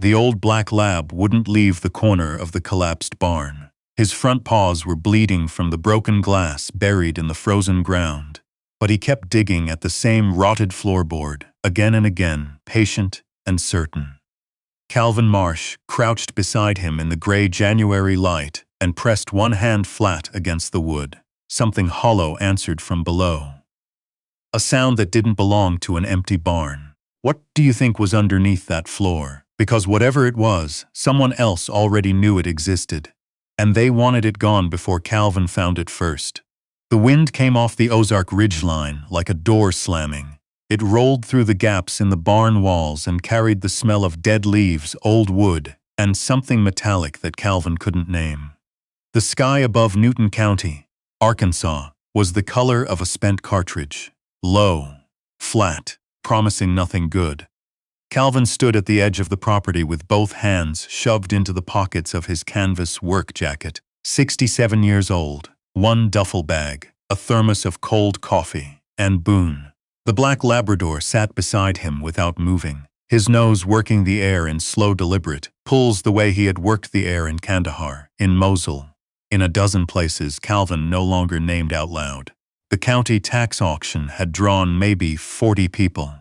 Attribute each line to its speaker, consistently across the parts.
Speaker 1: The old black lab wouldn't leave the corner of the collapsed barn. His front paws were bleeding from the broken glass buried in the frozen ground. But he kept digging at the same rotted floorboard, again and again, patient and certain. Calvin Marsh crouched beside him in the gray January light and pressed one hand flat against the wood. Something hollow answered from below. A sound that didn't belong to an empty barn. What do you think was underneath that floor? Because whatever it was, someone else already knew it existed. And they wanted it gone before Calvin found it first. The wind came off the Ozark ridgeline like a door slamming. It rolled through the gaps in the barn walls and carried the smell of dead leaves, old wood, and something metallic that Calvin couldn't name. The sky above Newton County, Arkansas, was the color of a spent cartridge. Low, flat, promising nothing good. Calvin stood at the edge of the property with both hands shoved into the pockets of his canvas work jacket. 67 years old, one duffel bag, a thermos of cold coffee, and Boone. The black Labrador sat beside him without moving, his nose working the air in slow deliberate pulls the way he had worked the air in Kandahar, in Mosul. In a dozen places Calvin no longer named out loud. The county tax auction had drawn maybe 40 people.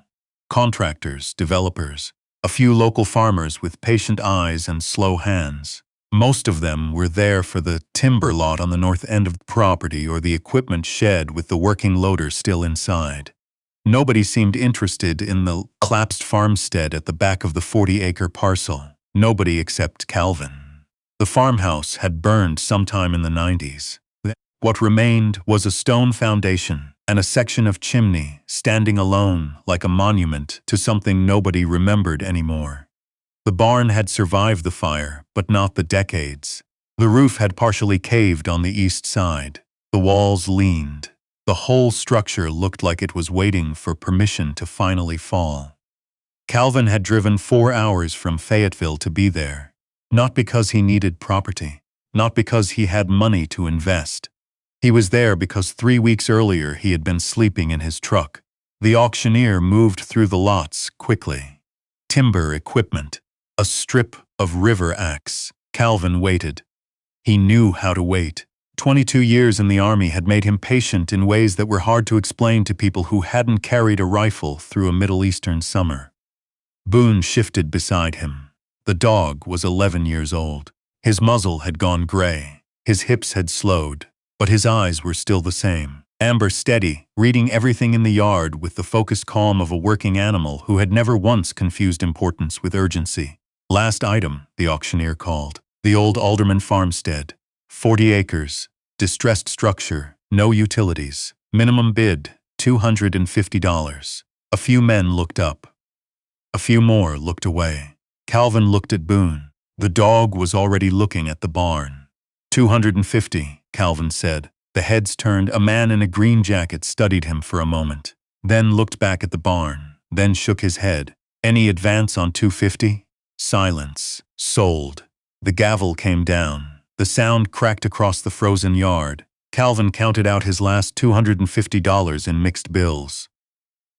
Speaker 1: Contractors, developers, a few local farmers with patient eyes and slow hands. Most of them were there for the timber lot on the north end of the property or the equipment shed with the working loader still inside. Nobody seemed interested in the collapsed farmstead at the back of the 40-acre parcel. Nobody except Calvin. The farmhouse had burned sometime in the 90s. What remained was a stone foundation and a section of chimney standing alone like a monument to something nobody remembered anymore. The barn had survived the fire, but not the decades. The roof had partially caved on the east side. The walls leaned. The whole structure looked like it was waiting for permission to finally fall. Calvin had driven 4 hours from Fayetteville to be there. Not because he needed property. Not because he had money to invest. He was there because 3 weeks earlier he had been sleeping in his truck. The auctioneer moved through the lots quickly. Timber equipment. A strip of river axe. Calvin waited. He knew how to wait. 22 years in the Army had made him patient in ways that were hard to explain to people who hadn't carried a rifle through a Middle Eastern summer. Boone shifted beside him. The dog was 11 years old. His muzzle had gone gray. His hips had slowed. But his eyes were still the same. Amber steady, reading everything in the yard with the focused calm of a working animal who had never once confused importance with urgency. Last item, the auctioneer called. The old Alderman farmstead. 40 acres. Distressed structure. No utilities. Minimum bid, $250. A few men looked up. A few more looked away. Calvin looked at Boone. The dog was already looking at the barn. $250. Calvin said. The heads turned. A man in a green jacket studied him for a moment, then looked back at the barn, then shook his head. Any advance on $250? Silence. Sold. The gavel came down. The sound cracked across the frozen yard. Calvin counted out his last $250 in mixed bills.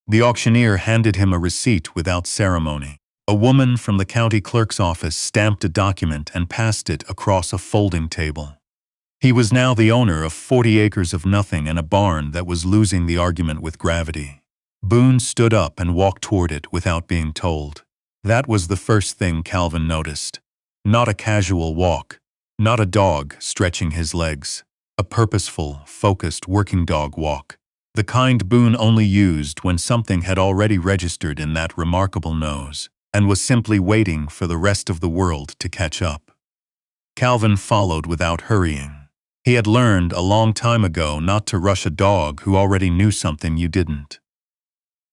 Speaker 1: The auctioneer handed him a receipt without ceremony. A woman from the county clerk's office stamped a document and passed it across a folding table. He was now the owner of 40 acres of nothing and a barn that was losing the argument with gravity. Boone stood up and walked toward it without being told. That was the first thing Calvin noticed. Not a casual walk. Not a dog stretching his legs. A purposeful, focused working dog walk. The kind Boone only used when something had already registered in that remarkable nose and was simply waiting for the rest of the world to catch up. Calvin followed without hurrying. He had learned a long time ago not to rush a dog who already knew something you didn't.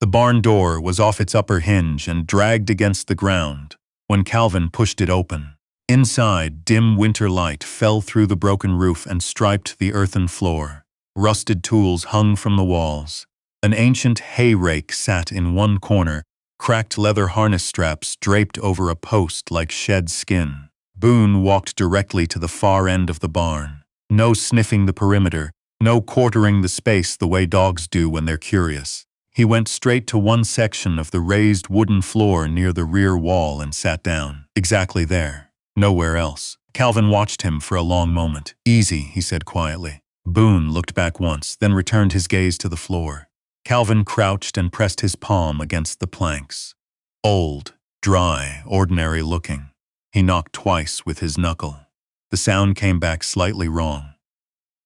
Speaker 1: The barn door was off its upper hinge and dragged against the ground when Calvin pushed it open. Inside, dim winter light fell through the broken roof and striped the earthen floor. Rusted tools hung from the walls. An ancient hay rake sat in one corner, cracked leather harness straps draped over a post like shed skin. Boone walked directly to the far end of the barn. No sniffing the perimeter, no quartering the space the way dogs do when they're curious. He went straight to one section of the raised wooden floor near the rear wall and sat down. Exactly there. Nowhere else. Calvin watched him for a long moment. "Easy," he said quietly. Boone looked back once, then returned his gaze to the floor. Calvin crouched and pressed his palm against the planks. Old, dry, ordinary looking. He knocked twice with his knuckle. The sound came back slightly wrong.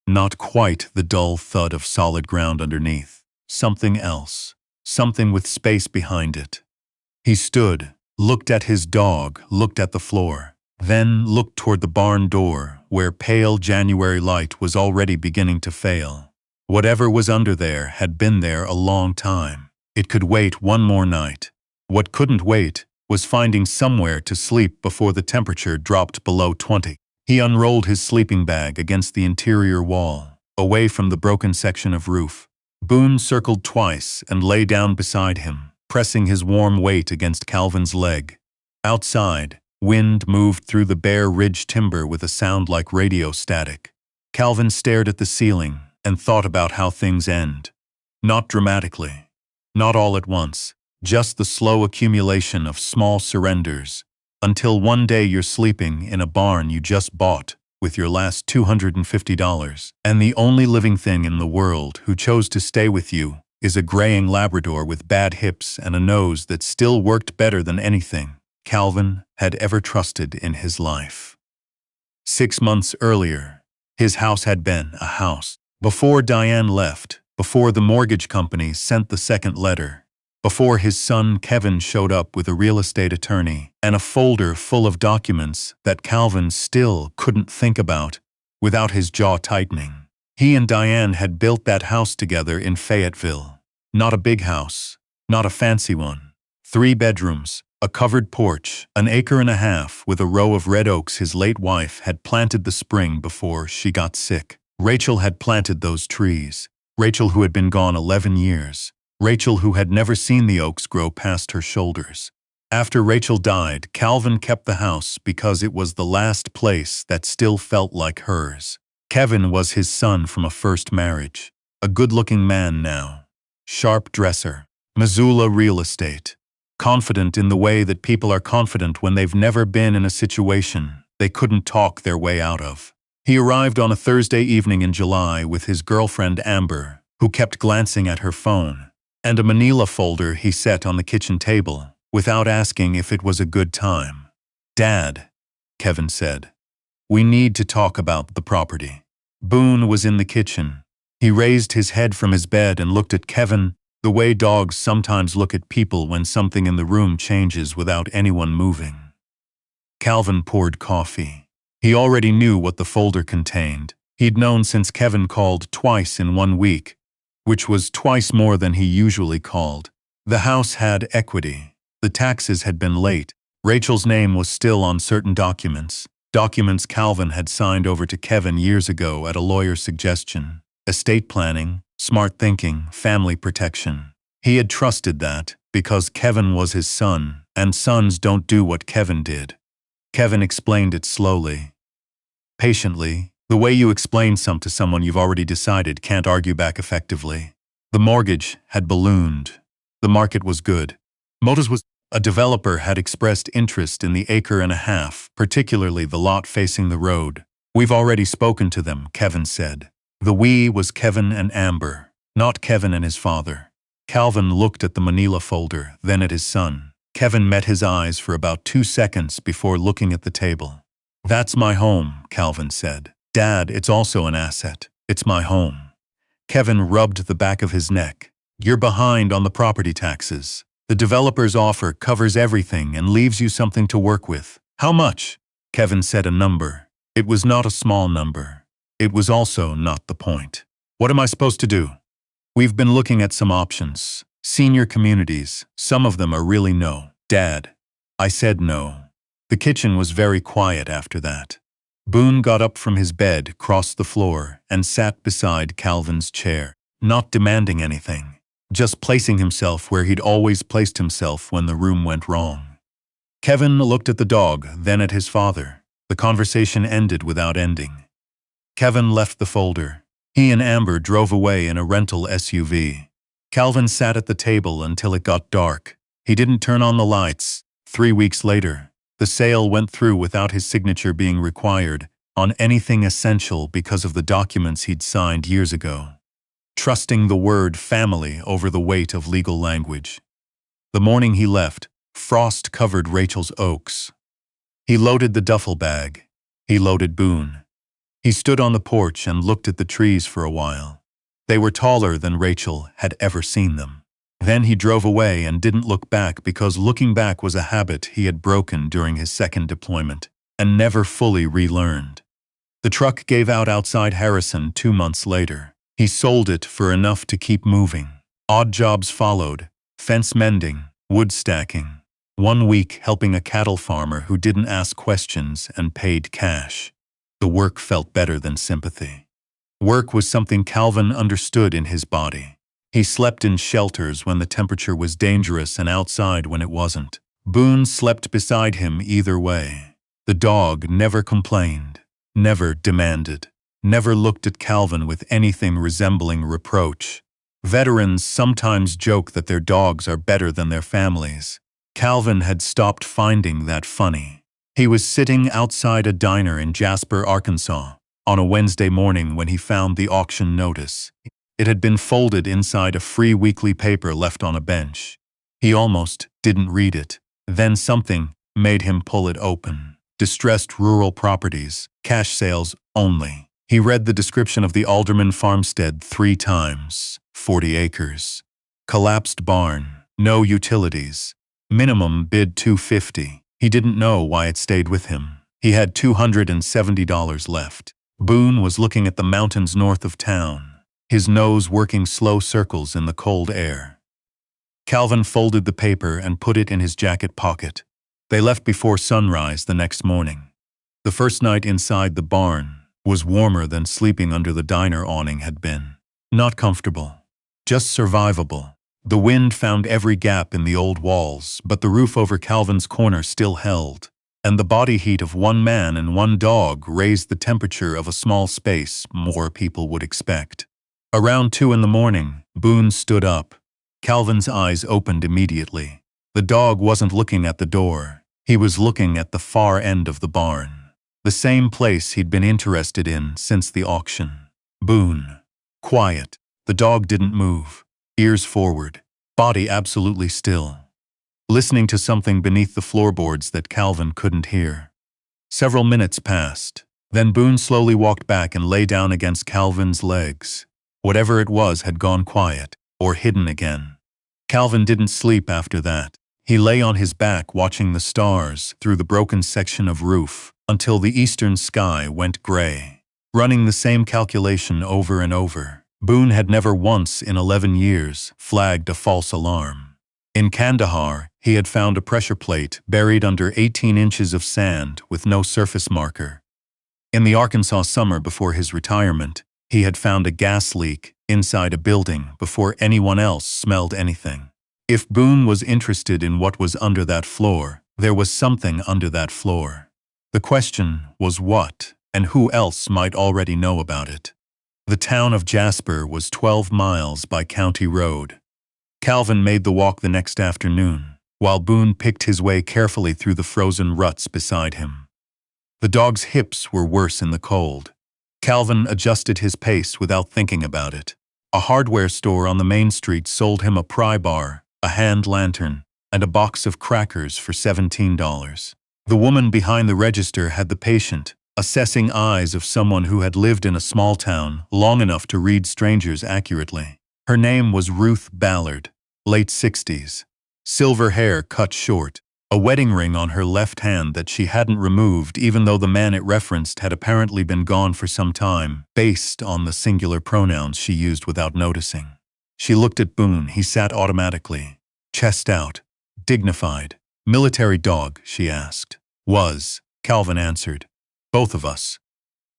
Speaker 1: Not quite the dull thud of solid ground underneath. Something else. Something with space behind it. He stood, looked at his dog, looked at the floor, then looked toward the barn door, where pale January light was already beginning to fail. Whatever was under there had been there a long time. It could wait one more night. What couldn't wait was finding somewhere to sleep before the temperature dropped below 20. He unrolled his sleeping bag against the interior wall, away from the broken section of roof. Boone circled twice and lay down beside him, pressing his warm weight against Calvin's leg. Outside, wind moved through the bare ridge timber with a sound like radio static. Calvin stared at the ceiling and thought about how things end. Not dramatically. Not all at once. Just the slow accumulation of small surrenders, until one day you're sleeping in a barn you just bought with your last $250, and the only living thing in the world who chose to stay with you is a graying Labrador with bad hips and a nose that still worked better than anything Calvin had ever trusted in his life. 6 months earlier, his house had been a house. Before Diane left, before the mortgage company sent the second letter, before his son Kevin showed up with a real estate attorney and a folder full of documents that Calvin still couldn't think about without his jaw tightening. He and Diane had built that house together in Fayetteville. Not a big house, not a fancy one. 3 bedrooms, a covered porch, an acre and a half with a row of red oaks his late wife had planted the spring before she got sick. Rachel had planted those trees. Rachel, who had been gone 11 years. Rachel, who had never seen the oaks grow past her shoulders. After Rachel died, Calvin kept the house because it was the last place that still felt like hers. Kevin was his son from a first marriage. A good-looking man now. Sharp dresser. Missoula real estate. Confident in the way that people are confident when they've never been in a situation they couldn't talk their way out of. He arrived on a Thursday evening in July with his girlfriend Amber, who kept glancing at her phone, and a manila folder he set on the kitchen table, without asking if it was a good time. "Dad," Kevin said, "we need to talk about the property." Boone was in the kitchen. He raised his head from his bed and looked at Kevin the way dogs sometimes look at people when something in the room changes without anyone moving. Calvin poured coffee. He already knew what the folder contained. He'd known since Kevin called twice in 1 week, which was twice more than he usually called. The house had equity. The taxes had been late. Rachel's name was still on certain documents. Documents Calvin had signed over to Kevin years ago at a lawyer's suggestion. Estate planning, smart thinking, family protection. He had trusted that because Kevin was his son, and sons don't do what Kevin did. Kevin explained it slowly, patiently. The way you explain something to someone you've already decided can't argue back effectively. The mortgage had ballooned. The market was good. Motos was. A developer had expressed interest in the acre and a half, particularly the lot facing the road. "We've already spoken to them," Kevin said. The "we" was Kevin and Amber, not Kevin and his father. Calvin looked at the manila folder, then at his son. Kevin met his eyes for about 2 seconds before looking at the table. "That's my home," Calvin said. "Dad, it's also an asset. It's my home." Kevin rubbed the back of his neck. "You're behind on the property taxes. The developer's offer covers everything and leaves you something to work with." "How much?" Kevin said a number. It was not a small number. It was also not the point. "What am I supposed to do?" "We've been looking at some options. Senior communities. Some of them are really no." "Dad." I said no. The kitchen was very quiet after that. Boone got up from his bed, crossed the floor, and sat beside Calvin's chair, not demanding anything. Just placing himself where he'd always placed himself when the room went wrong. Kevin looked at the dog, then at his father. The conversation ended without ending. Kevin left the folder. He and Amber drove away in a rental SUV. Calvin sat at the table until it got dark. He didn't turn on the lights. 3 weeks later, the sale went through without his signature being required on anything essential because of the documents he'd signed years ago, trusting the word family over the weight of legal language. The morning he left, frost covered Rachel's oaks. He loaded the duffel bag. He loaded Boone. He stood on the porch and looked at the trees for a while. They were taller than Rachel had ever seen them. Then he drove away and didn't look back because looking back was a habit he had broken during his second deployment and never fully relearned. The truck gave out outside Harrison 2 months later. He sold it for enough to keep moving. Odd jobs followed: fence mending, wood stacking. 1 week helping a cattle farmer who didn't ask questions and paid cash. The work felt better than sympathy. Work was something Calvin understood in his body. He slept in shelters when the temperature was dangerous and outside when it wasn't. Boone slept beside him either way. The dog never complained, never demanded, never looked at Calvin with anything resembling reproach. Veterans sometimes joke that their dogs are better than their families. Calvin had stopped finding that funny. He was sitting outside a diner in Jasper, Arkansas, on a Wednesday morning when he found the auction notice. It had been folded inside a free weekly paper left on a bench. He almost didn't read it. Then something made him pull it open. Distressed rural properties, cash sales only. He read the description of the Alderman farmstead 3 times. 40 acres. Collapsed barn. No utilities. Minimum bid $250. He didn't know why it stayed with him. He had $270 left. Boone was looking at the mountains north of town, his nose working slow circles in the cold air. Calvin folded the paper and put it in his jacket pocket. They left before sunrise the next morning. The first night inside the barn was warmer than sleeping under the diner awning had been. Not comfortable, just survivable. The wind found every gap in the old walls, but the roof over Calvin's corner still held, and the body heat of 1 man and 1 dog raised the temperature of a small space more people would expect. Around 2 in the morning, Boone stood up. Calvin's eyes opened immediately. The dog wasn't looking at the door. He was looking at the far end of the barn, the same place he'd been interested in since the auction. Boone. Quiet. The dog didn't move. Ears forward. Body absolutely still. Listening to something beneath the floorboards that Calvin couldn't hear. Several minutes passed. Then Boone slowly walked back and lay down against Calvin's legs. Whatever it was had gone quiet, or hidden again. Calvin didn't sleep after that. He lay on his back watching the stars through the broken section of roof until the eastern sky went gray. Running the same calculation over and over, Boone had never once in 11 years flagged a false alarm. In Kandahar, he had found a pressure plate buried under 18 inches of sand with no surface marker. In the Arkansas summer before his retirement, he had found a gas leak inside a building before anyone else smelled anything. If Boone was interested in what was under that floor, there was something under that floor. The question was what, and who else might already know about it. The town of Jasper was 12 miles by county road. Calvin made the walk the next afternoon, while Boone picked his way carefully through the frozen ruts beside him. The dog's hips were worse in the cold. Calvin adjusted his pace without thinking about it. A hardware store on the main street sold him a pry bar, a hand lantern, and a box of crackers for $17. The woman behind the register had the patient, assessing eyes of someone who had lived in a small town long enough to read strangers accurately. Her name was Ruth Ballard, late 60s. Silver hair cut short, a wedding ring on her left hand that she hadn't removed even though the man it referenced had apparently been gone for some time, based on the singular pronouns she used without noticing. She looked at Boone. He sat automatically, chest out, dignified. "Military dog?" she asked. "Was," Calvin answered. "Both of us."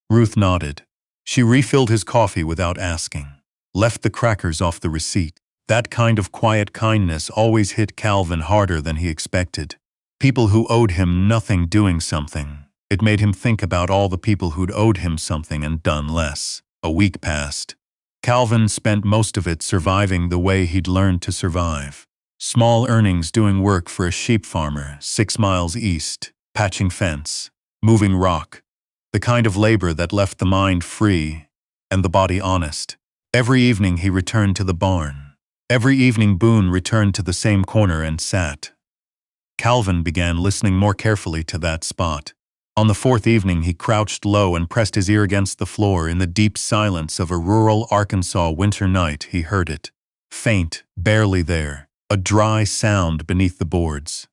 Speaker 1: Ruth nodded. She refilled his coffee without asking, left the crackers off the receipt. That kind of quiet kindness always hit Calvin harder than he expected. People who owed him nothing doing something. It made him think about all the people who'd owed him something and done less. A week passed. Calvin spent most of it surviving the way he'd learned to survive. Small earnings doing work for a sheep farmer 6 miles east, patching fence, moving rock. The kind of labor that left the mind free and the body honest. Every evening he returned to the barn. Every evening Boone returned to the same corner and sat. Calvin began listening more carefully to that spot. On the 4th evening he crouched low and pressed his ear against the floor. In the deep silence of a rural Arkansas winter night he heard it. Faint, barely there, a dry sound beneath the boards.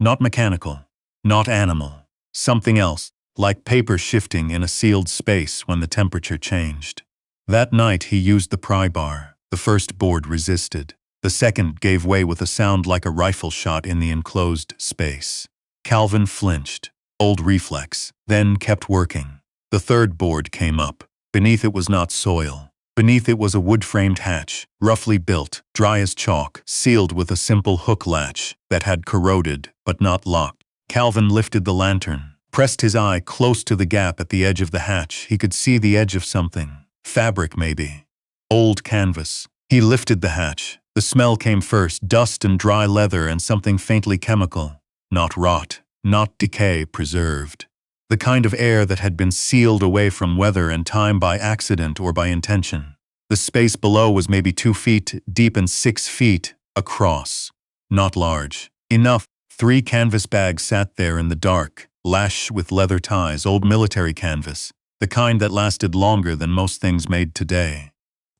Speaker 1: Not mechanical, not animal, something else, like paper shifting in a sealed space when the temperature changed. That night he used the pry bar. The first board resisted. The second gave way with a sound like a rifle shot in the enclosed space. Calvin flinched. Old reflex, then kept working. The third board came up. Beneath it was not soil. Beneath it was a wood-framed hatch, roughly built, dry as chalk, sealed with a simple hook latch that had corroded but not locked. Calvin lifted the lantern, pressed his eye close to the gap at the edge of the hatch. He could see the edge of something. Fabric, maybe. Old canvas. He lifted the hatch. The smell came first, dust and dry leather and something faintly chemical. Not rot. Not decay, preserved. The kind of air that had been sealed away from weather and time by accident or by intention. The space below was maybe 2 feet deep and 6 feet across. Not large. Enough. 3 canvas bags sat there in the dark, lash with leather ties, old military canvas, the kind that lasted longer than most things made today.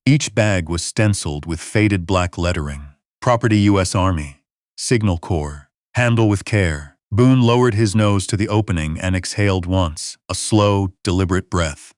Speaker 1: Each bag was stenciled with faded black lettering. Property U.S. Army. Signal Corps. Handle with care. Boone lowered his nose to the opening and exhaled once, a slow, deliberate breath.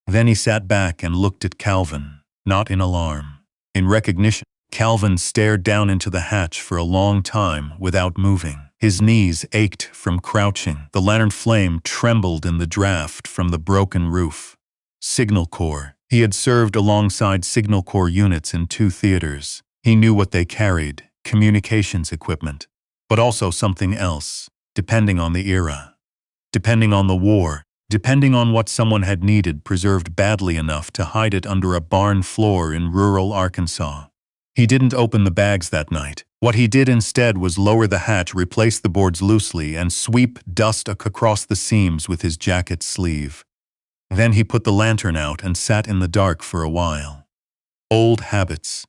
Speaker 1: Then he sat back and looked at Calvin, not in alarm. In recognition, Calvin stared down into the hatch for a long time without moving. His knees ached from crouching. The lantern flame trembled in the draft from the broken roof. Signal Corps. He had served alongside Signal Corps units in 2 theaters. He knew what they carried, communications equipment. But also something else, depending on the era, depending on the war, depending on what someone had needed preserved badly enough to hide it under a barn floor in rural Arkansas. He didn't open the bags that night. What he did instead was lower the hatch, replace the boards loosely, and sweep dust across the seams with his jacket sleeve. Then he put the lantern out and sat in the dark for a while. Old habits.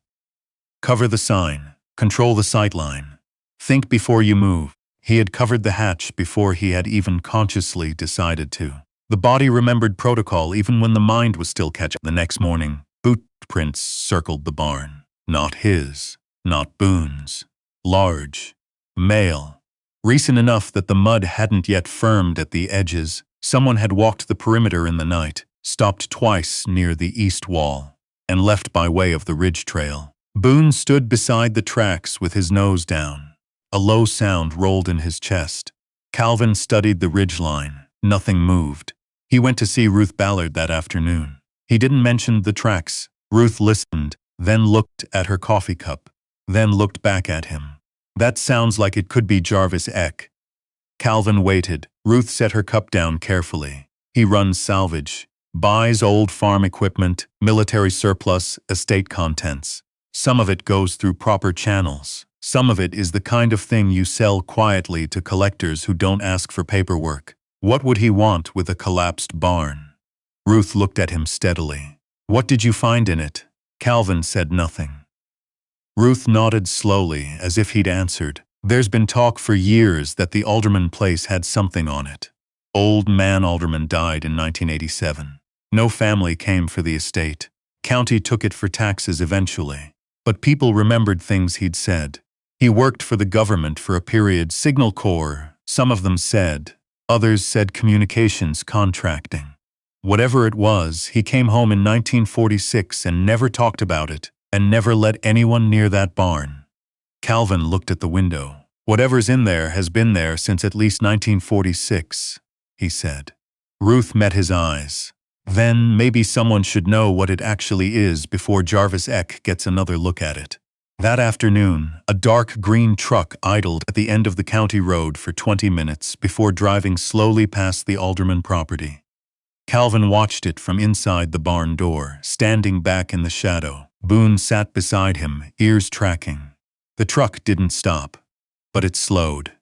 Speaker 1: Cover the sign, control the sightline. Think before you move. He had covered the hatch before he had even consciously decided to. The body remembered protocol even when the mind was still catching. The next morning, boot prints circled the barn. Not his, not Boone's. Large. Male. Recent enough that the mud hadn't yet firmed at the edges. Someone had walked the perimeter in the night, stopped twice near the east wall, and left by way of the ridge trail. Boone stood beside the tracks with his nose down. A low sound rolled in his chest. Calvin studied the ridgeline. Nothing moved. He went to see Ruth Ballard that afternoon. He didn't mention the tracks. Ruth listened, then looked at her coffee cup, then looked back at him. That sounds like it could be Jarvis Eck. Calvin waited. Ruth set her cup down carefully. He runs salvage. Buys old farm equipment, military surplus, estate contents. Some of it goes through proper channels. Some of it is the kind of thing you sell quietly to collectors who don't ask for paperwork. What would he want with a collapsed barn? Ruth looked at him steadily. What did you find in it? Calvin said nothing. Ruth nodded slowly, as if he'd answered. There's been talk for years that the Alderman place had something on it. Old man Alderman died in 1987. No family came for the estate. County took it for taxes eventually. But people remembered things he'd said. He worked for the government for a period, Signal Corps, some of them said. Others said communications contracting. Whatever it was, he came home in 1946 and never talked about it, and never let anyone near that barn. Calvin looked at the window. Whatever's in there has been there since at least 1946, he said. Ruth met his eyes. Then maybe someone should know what it actually is before Jarvis Eck gets another look at it. That afternoon, a dark green truck idled at the end of the county road for 20 minutes before driving slowly past the Alderman property. Calvin watched it from inside the barn door, standing back in the shadow. Boone sat beside him, ears tracking. The truck didn't stop, but it slowed.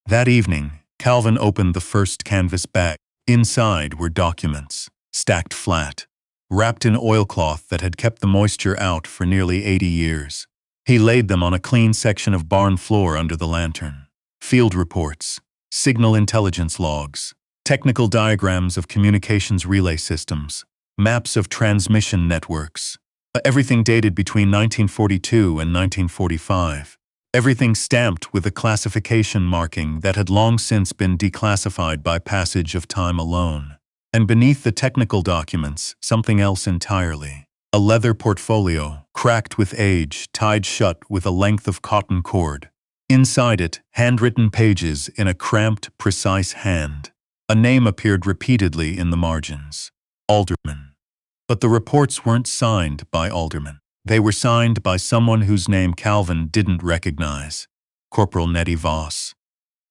Speaker 1: That evening, Calvin opened the first canvas bag. Inside were documents, stacked flat, wrapped in oilcloth that had kept the moisture out for nearly 80 years. He laid them on a clean section of barn floor under the lantern. Field reports, signal intelligence logs, technical diagrams of communications relay systems, maps of transmission networks. Everything dated between 1942 and 1945. Everything stamped with a classification marking that had long since been declassified by passage of time alone. And beneath the technical documents, something else entirely. A leather portfolio, cracked with age, tied shut with a length of cotton cord. Inside it, handwritten pages in a cramped, precise hand. A name appeared repeatedly in the margins. Alderman. But the reports weren't signed by Alderman. They were signed by someone whose name Calvin didn't recognize. Corporal Nettie Voss.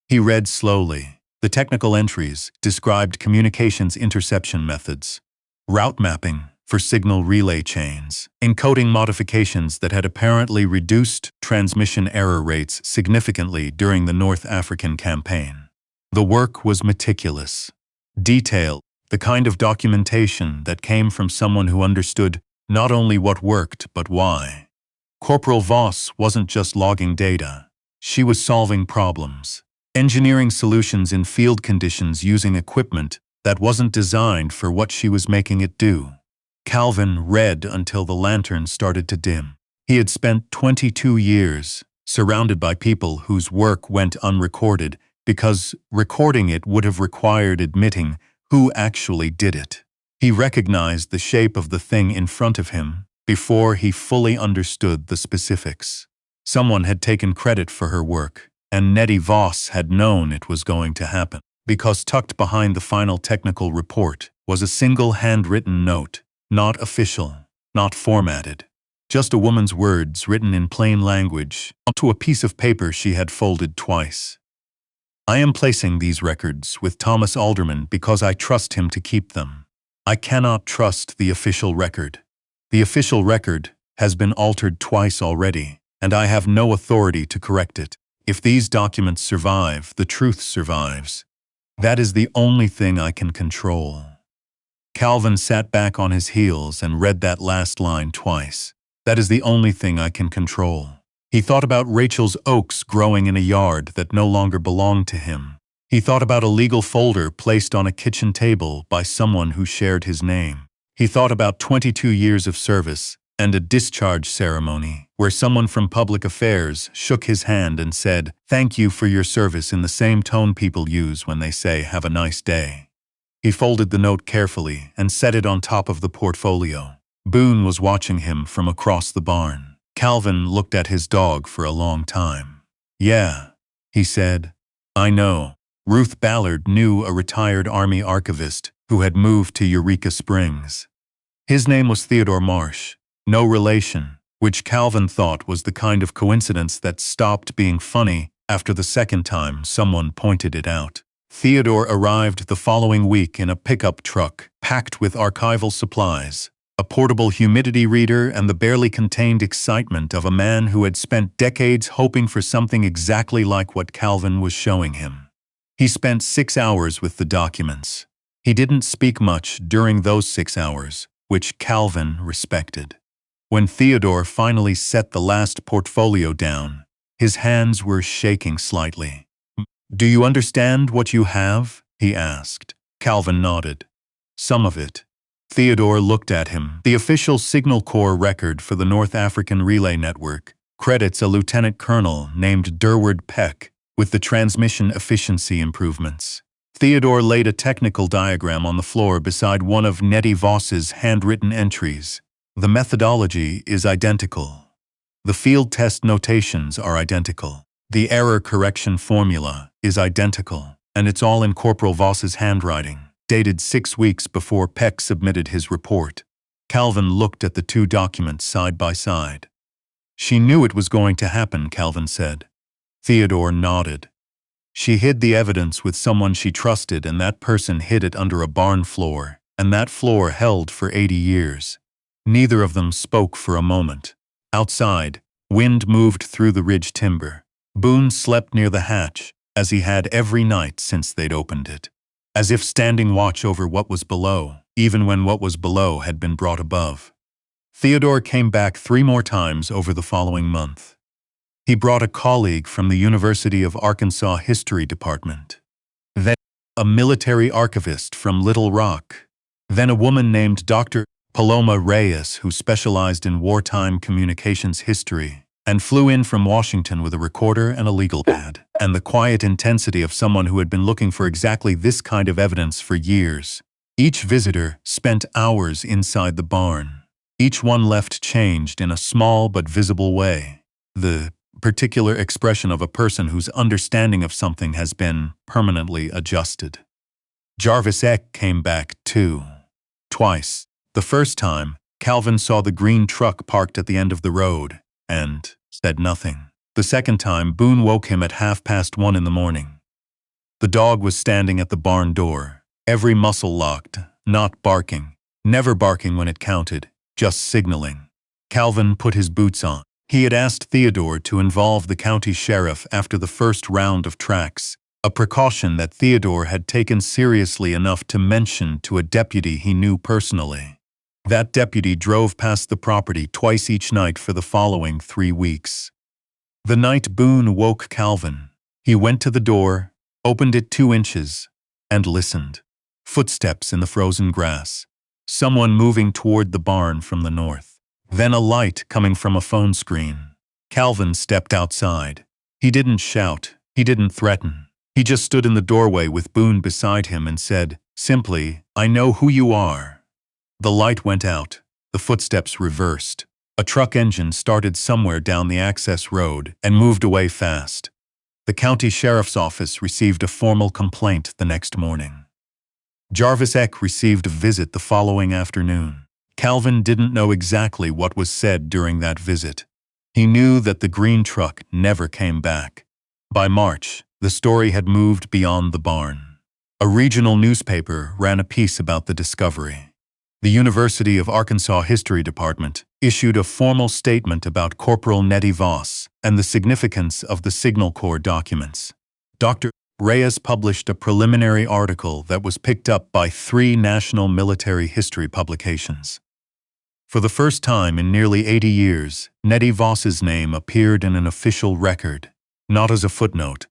Speaker 1: He read slowly. The technical entries described communications interception methods, route mapping for signal relay chains, encoding modifications that had apparently reduced transmission error rates significantly during the North African campaign. The work was meticulous, detailed, the kind of documentation that came from someone who understood not only what worked, but why. Corporal Voss wasn't just logging data. She was solving problems, engineering solutions in field conditions using equipment that wasn't designed for what she was making it do. Calvin read until the lantern started to dim. He had spent 22 years surrounded by people whose work went unrecorded because recording it would have required admitting who actually did it. He recognized the shape of the thing in front of him before he fully understood the specifics. Someone had taken credit for her work, and Nettie Voss had known it was going to happen, because tucked behind the final technical report was a single handwritten note, not official, not formatted, just a woman's words written in plain language onto a piece of paper she had folded twice. I am placing these records with Thomas Alderman because I trust him to keep them. I cannot trust the official record. The official record has been altered twice already, and I have no authority to correct it. If these documents survive, the truth survives. That is the only thing I can control. Calvin sat back on his heels and read that last line twice. That is the only thing I can control. He thought about Rachel's oaks growing in a yard that no longer belonged to him. He thought about a legal folder placed on a kitchen table by someone who shared his name. He thought about 22 years of service and a discharge ceremony where someone from public affairs shook his hand and said, "Thank you for your service," in the same tone people use when they say, "Have a nice day." He folded the note carefully and set it on top of the portfolio. Boone was watching him from across the barn. Calvin looked at his dog for a long time. "Yeah," he said. "I know." Ruth Ballard knew a retired Army archivist who had moved to Eureka Springs. His name was Theodore Marsh, no relation, which Calvin thought was the kind of coincidence that stopped being funny after the second time someone pointed it out. Theodore arrived the following week in a pickup truck packed with archival supplies, a portable humidity reader, and the barely contained excitement of a man who had spent decades hoping for something exactly like what Calvin was showing him. He spent 6 hours with the documents. He didn't speak much during those 6 hours, which Calvin respected. When Theodore finally set the last portfolio down, his hands were shaking slightly. "Do you understand what you have?" he asked. Calvin nodded. "Some of it." Theodore looked at him. The official Signal Corps record for the North African Relay Network credits a lieutenant colonel named Durward Peck with the transmission efficiency improvements. Theodore laid a technical diagram on the floor beside one of Nettie Voss's handwritten entries. The methodology is identical. The field test notations are identical. The error correction formula is identical, and it's all in Corporal Voss's handwriting, dated 6 weeks before Peck submitted his report. Calvin looked at the two documents side by side. "She knew it was going to happen," Calvin said. Theodore nodded. "She hid the evidence with someone she trusted, and that person hid it under a barn floor and that floor held for 80 years. Neither of them spoke for a moment. Outside, wind moved through the ridge timber. Boone slept near the hatch, as he had every night since they'd opened it, as if standing watch over what was below, even when what was below had been brought above. Theodore came back 3 more times over the following month. He brought a colleague from the University of Arkansas History Department. Then a military archivist from Little Rock. Then a woman named Dr. Paloma Reyes, who specialized in wartime communications history, and flew in from Washington with a recorder and a legal pad, and the quiet intensity of someone who had been looking for exactly this kind of evidence for years. Each visitor spent hours inside the barn. Each one left changed in a small but visible way. The particular expression of a person whose understanding of something has been permanently adjusted. Jarvis Eck came back too. Twice. The first time, Calvin saw the green truck parked at the end of the road, and said nothing. The second time, Boone woke him at 1:30 in the morning. The dog was standing at the barn door, every muscle locked, not barking, never barking when it counted, just signaling. Calvin put his boots on. He had asked Theodore to involve the county sheriff after the first round of tracks, a precaution that Theodore had taken seriously enough to mention to a deputy he knew personally. That deputy drove past the property twice each night for the following 3 weeks. The night Boone woke Calvin, he went to the door, opened it 2 inches, and listened. Footsteps in the frozen grass. Someone moving toward the barn from the north. Then a light coming from a phone screen. Calvin stepped outside. He didn't shout. He didn't threaten. He just stood in the doorway with Boone beside him and said, simply, "I know who you are." The light went out. The footsteps reversed. A truck engine started somewhere down the access road and moved away fast. The county sheriff's office received a formal complaint the next morning. Jarvis Eck received a visit the following afternoon. Calvin didn't know exactly what was said during that visit. He knew that the green truck never came back. By March, the story had moved beyond the barn. A regional newspaper ran a piece about the discovery. The University of Arkansas History Department issued a formal statement about Corporal Nettie Voss and the significance of the Signal Corps documents. Dr. Reyes published a preliminary article that was picked up by 3 national military history publications. For the first time in nearly 80 years, Nettie Voss's name appeared in an official record, not as a footnote,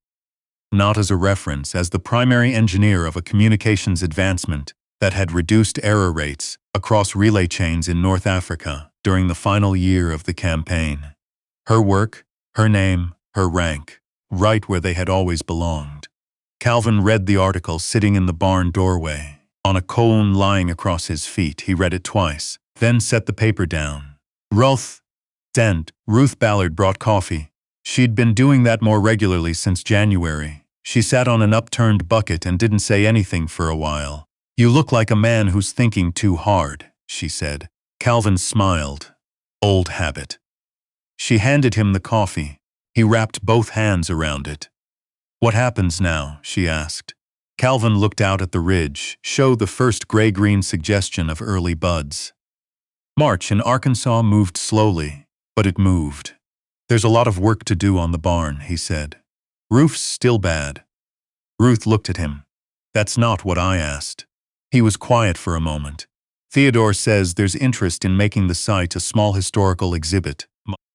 Speaker 1: not as a reference, as the primary engineer of a communications advancement that had reduced error rates across relay chains in North Africa during the final year of the campaign. Her work, her name, her rank, right where they had always belonged. Calvin read the article sitting in the barn doorway. On a cone lying across his feet, he read it twice, then set the paper down. Ruth Ballard brought coffee. She'd been doing that more regularly since January. She sat on an upturned bucket and didn't say anything for a while. "You look like a man who's thinking too hard," she said. Calvin smiled. Old habit. She handed him the coffee. He wrapped both hands around it. "What happens now?" she asked. Calvin looked out at the ridge, showed the first gray-green suggestion of early buds. March in Arkansas moved slowly, but it moved. "There's a lot of work to do on the barn," he said. "Roof's still bad." Ruth looked at him. "That's not what I asked." He was quiet for a moment. "Theodore says there's interest in making the site a small historical exhibit,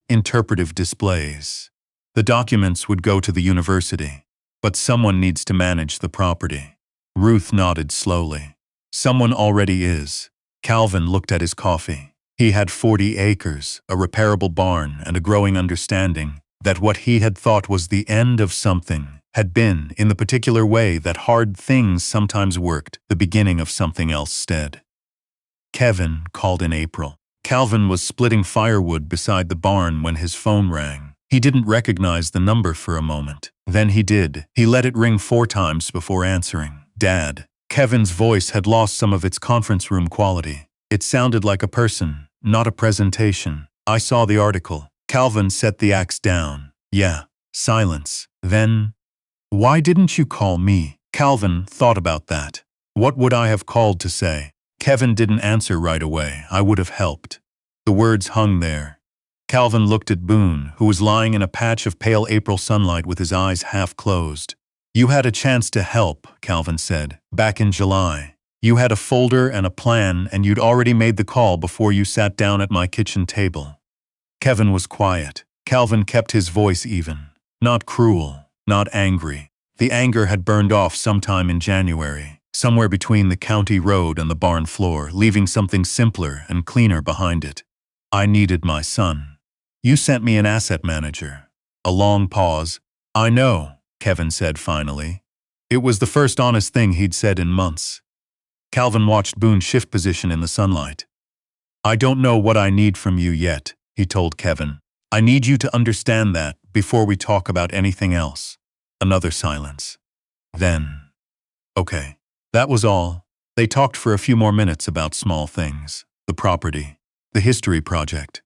Speaker 1: interpretive displays. The documents would go to the university, but someone needs to manage the property." Ruth nodded slowly. "Someone already is." Calvin looked at his coffee. He had 40 acres, a repairable barn, and a growing understanding that what he had thought was the end of something had been, in the particular way that hard things sometimes worked, the beginning of something else instead. Kevin called in April. Calvin was splitting firewood beside the barn when his phone rang. He didn't recognize the number for a moment. Then he did. He let it ring 4 times before answering. "Dad." Kevin's voice had lost some of its conference room quality. It sounded like a person, not a presentation. "I saw the article." Calvin set the axe down. "Yeah." Silence. Then, "Why didn't you call me?" Calvin thought about that. What would I have called to say? Kevin didn't answer right away. I would have helped. The words hung there. Calvin looked at Boone, who was lying in a patch of pale April sunlight with his eyes half closed. You had a chance to help, Calvin said, back in July. You had a folder and a plan, and you'd already made the call before you sat down at my kitchen table. Kevin was quiet. Calvin kept his voice even. Not cruel, not angry. The anger had burned off sometime in January, somewhere between the county road and the barn floor, leaving something simpler and cleaner behind it. I needed my son. You sent me an asset manager. A long pause. I know, Kevin said finally. It was the first honest thing he'd said in months. Calvin watched Boone shift position in the sunlight. I don't know what I need from you yet, he told Kevin. I need you to understand that before we talk about anything else. Another silence. Then, okay. That was all. They talked for a few more minutes about small things. The property. The history project.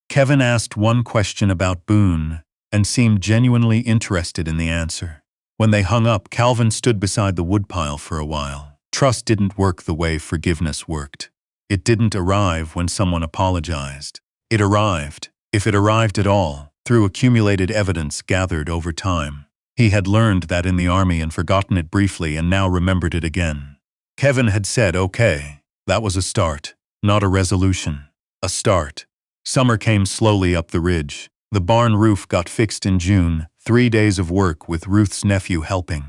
Speaker 1: Kevin asked one question about Boone and seemed genuinely interested in the answer. When they hung up, Calvin stood beside the woodpile for a while. Trust didn't work the way forgiveness worked. It didn't arrive when someone apologized. It arrived, if it arrived at all, through accumulated evidence gathered over time. He had learned that in the army and forgotten it briefly and now remembered it again. Kevin had said, okay, that was a start, not a resolution. A start. Summer came slowly up the ridge. The barn roof got fixed in June, 3 days of work with Ruth's nephew helping.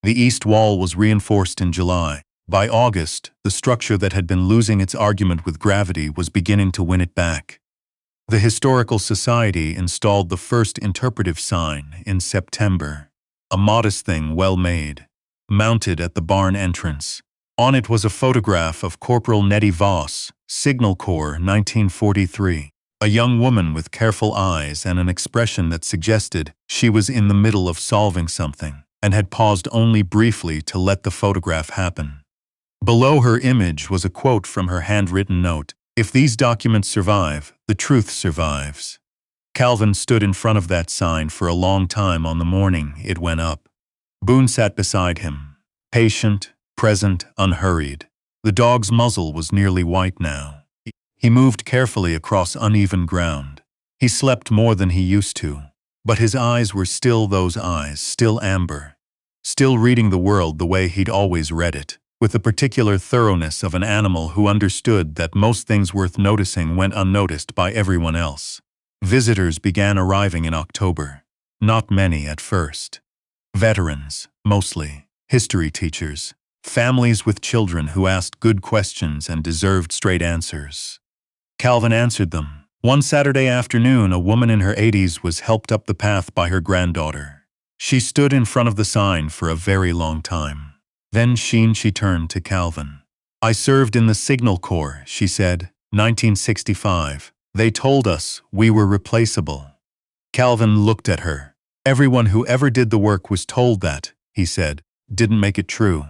Speaker 1: The east wall was reinforced in July. By August, the structure that had been losing its argument with gravity was beginning to win it back. The Historical Society installed the first interpretive sign in September. A modest thing, well made. Mounted at the barn entrance. On it was a photograph of Corporal Nettie Voss, Signal Corps, 1943. A young woman with careful eyes and an expression that suggested she was in the middle of solving something and had paused only briefly to let the photograph happen. Below her image was a quote from her handwritten note. If these documents survive, the truth survives. Calvin stood in front of that sign for a long time on the morning it went up. Boone sat beside him, patient, present, unhurried. The dog's muzzle was nearly white now. He moved carefully across uneven ground. He slept more than he used to, but his eyes were still those eyes, still amber, still reading the world the way he'd always read it, with the particular thoroughness of an animal who understood that most things worth noticing went unnoticed by everyone else. Visitors began arriving in October. Not many at first. Veterans, mostly, history teachers, families with children who asked good questions and deserved straight answers. Calvin answered them. One Saturday afternoon, a woman in her 80s was helped up the path by her granddaughter. She stood in front of the sign for a very long time. Then she turned to Calvin. I served in the Signal Corps, she said, 1965. They told us we were replaceable. Calvin looked at her. Everyone who ever did the work was told that, he said. Didn't make it true.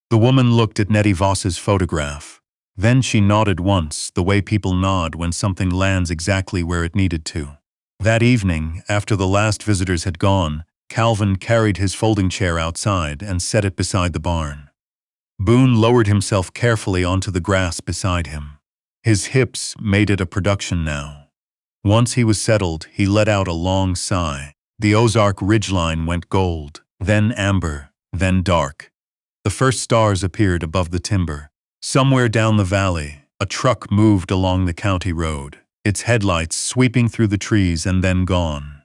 Speaker 1: The woman looked at Nettie Voss's photograph. Then she nodded once, the way people nod when something lands exactly where it needed to. That evening, after the last visitors had gone, Calvin carried his folding chair outside and set it beside the barn. Boone lowered himself carefully onto the grass beside him. His hips made it a production now. Once he was settled, he let out a long sigh. The Ozark ridgeline went gold, then amber, then dark. The first stars appeared above the timber. Somewhere down the valley, a truck moved along the county road, its headlights sweeping through the trees and then gone.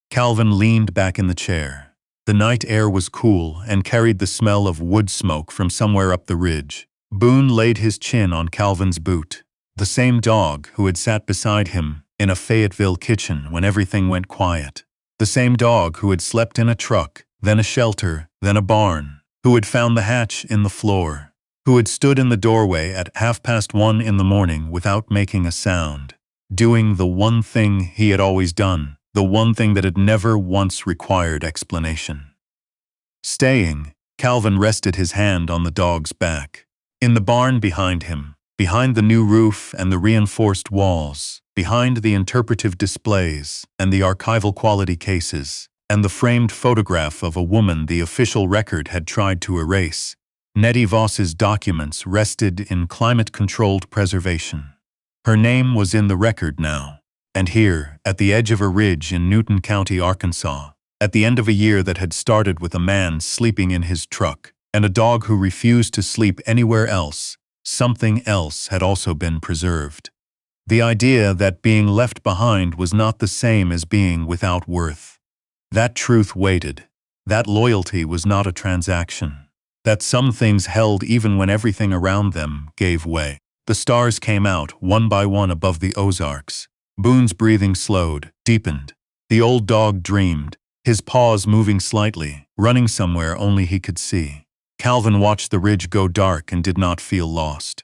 Speaker 1: Calvin leaned back in the chair. The night air was cool and carried the smell of wood smoke from somewhere up the ridge. Boone laid his chin on Calvin's boot. The same dog who had sat beside him in a Fayetteville kitchen when everything went quiet. The same dog who had slept in a truck, then a shelter, then a barn, who had found the hatch in the floor, who had stood in the doorway at 1:30 in the morning without making a sound, doing the one thing he had always done, the one thing that had never once required explanation. Staying, Calvin rested his hand on the dog's back. In the barn behind him, behind the new roof and the reinforced walls, behind the interpretive displays and the archival quality cases, and the framed photograph of a woman the official record had tried to erase, Nettie Voss's documents rested in climate-controlled preservation. Her name was in the record now. And here, at the edge of a ridge in Newton County, Arkansas, at the end of a year that had started with a man sleeping in his truck and a dog who refused to sleep anywhere else, something else had also been preserved. The idea that being left behind was not the same as being without worth. That truth waited. That loyalty was not a transaction. That some things held even when everything around them gave way. The stars came out one by one above the Ozarks. Boone's breathing slowed, deepened. The old dog dreamed, his paws moving slightly, running somewhere only he could see. Calvin watched the ridge go dark and did not feel lost.